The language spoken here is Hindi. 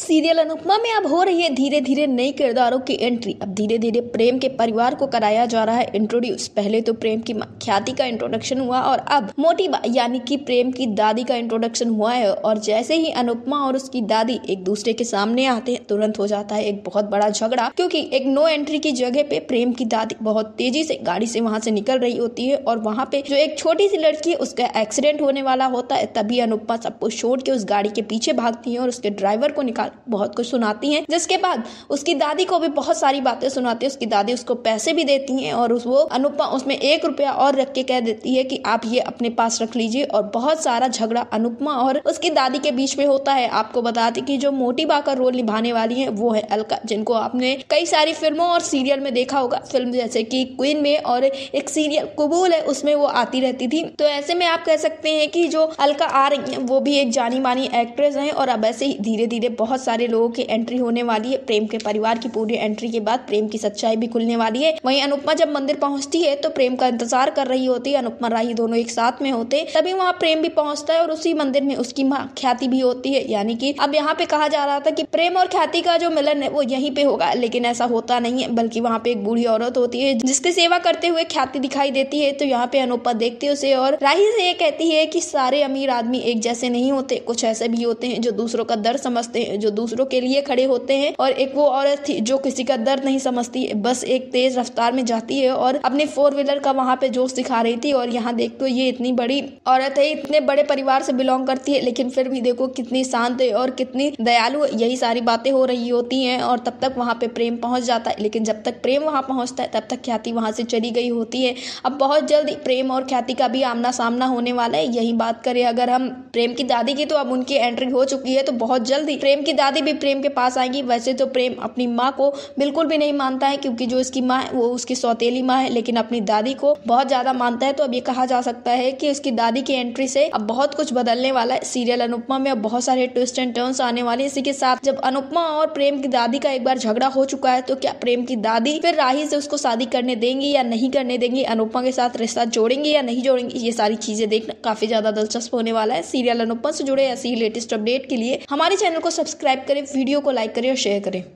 सीरियल अनुपमा में अब हो रही है धीरे धीरे नई किरदारों की एंट्री। अब धीरे धीरे प्रेम के परिवार को कराया जा रहा है इंट्रोड्यूस। पहले तो प्रेम की मां ख्याति का इंट्रोडक्शन हुआ और अब मोटी बा यानी कि प्रेम की दादी का इंट्रोडक्शन हुआ है। और जैसे ही अनुपमा और उसकी दादी एक दूसरे के सामने आते हैं तुरंत हो जाता है एक बहुत बड़ा झगड़ा, क्योंकि एक नो एंट्री की जगह पे प्रेम की दादी बहुत तेजी से गाड़ी से वहां से निकल रही होती है और वहां पे जो एक छोटी सी लड़की है उसका एक्सीडेंट होने वाला होता है। तभी अनुपमा सब कुछ छोड़ के उस गाड़ी के पीछे भागती है और उसके ड्राइवर को निकाल बहुत कुछ सुनाती हैं, जिसके बाद उसकी दादी को भी बहुत सारी बातें सुनाती है। उसकी दादी उसको पैसे भी देती हैं और वो अनुपमा उसमें 1 रुपया और रख के कह देती है कि आप ये अपने पास रख लीजिए। और बहुत सारा झगड़ा अनुपमा और उसकी दादी के बीच में होता है। आपको बता दें कि जो मोटी बा का रोल निभाने वाली है वो है अलका, जिनको आपने कई सारी फिल्मों और सीरियल में देखा होगा। फिल्म जैसे कि क्वीन में और एक सीरियल कबूल है उसमें वो आती रहती थी। तो ऐसे में आप कह सकते हैं कि जो अलका आ रही है वो भी एक जानी मानी एक्ट्रेस है। और अब ऐसे ही धीरे धीरे बहुत सारे लोगों की एंट्री होने वाली है। प्रेम के परिवार की पूरी एंट्री के बाद प्रेम की सच्चाई भी खुलने वाली है। वहीं अनुपमा जब मंदिर पहुंचती है तो प्रेम का इंतजार कर रही होती है। अनुपमा राही दोनों एक साथ में होते, तभी वहाँ प्रेम भी पहुंचता है और उसी मंदिर में उसकी माँ ख्याति भी होती है। यानी कि अब यहाँ पे कहा जा रहा था कि प्रेम और ख्याति का जो मिलन है वो यहीं पे होगा, लेकिन ऐसा होता नहीं है, बल्कि वहाँ पे एक बूढ़ी औरत होती है जिसकी सेवा करते हुए ख्याति दिखाई देती है। तो यहाँ पे अनुपमा देखती है उसे और राही से ये कहती है कि सारे अमीर आदमी एक जैसे नहीं होते, कुछ ऐसे भी होते हैं जो दूसरों का दर्द समझते हैं, जो दूसरों के लिए खड़े होते हैं। और एक वो औरत थी जो किसी का दर्द नहीं समझती, बस एक तेज रफ्तार में जाती है और अपने 4 व्हीलर का वहां पे जोश दिखा रही थी। और यहाँ देखो ये इतनी बड़ी औरत है, इतने बड़े परिवार से बिलोंग करती है, लेकिन फिर भी देखो कितनी शांत है और कितनी दयालु है। यही सारी बातें हो रही होती हैं और तब तक वहां पे प्रेम पहुंच जाता है। लेकिन जब तक प्रेम वहां पहुंचता है तब तक ख्याति वहां से चली गई होती है। अब बहुत जल्दी प्रेम और ख्याति का भी आमना सामना होने वाला है। यही बात करें अगर हम प्रेम की दादी की, तो अब उनकी एंट्री हो चुकी है। तो बहुत जल्दी प्रेम की दादी भी प्रेम के पास आएगी। वैसे तो प्रेम अपनी माँ को बिल्कुल भी नहीं मानता है, क्योंकि जो इसकी माँ है वो उसकी सौतेली माँ है, लेकिन अपनी दादी को बहुत ज्यादा मानता है। तो अब ये कहा जा सकता है कि उसकी दादी की एंट्री से अब बहुत कुछ बदलने वाला है। सीरियल अनुपमा में अब बहुत सारे ट्विस्ट एंड टर्न्स आने वाले हैं। इसी के साथ जब अनुपमा और प्रेम की दादी का एक बार झगड़ा हो चुका है तो क्या प्रेम की दादी फिर राही से उसको शादी करने देंगी या नहीं करने देंगी, अनुपमा के साथ रिश्ता जोड़ेंगे या नहीं जोड़ेंगे, ये सारी चीजें देखना काफी ज्यादा दिलचस्प होने वाला है। सीरियल अनुपमा से जुड़े ऐसी ही लेटेस्ट अपडेट के लिए हमारे चैनल को सब्सक्राइब करें, वीडियो को लाइक करें और शेयर करें।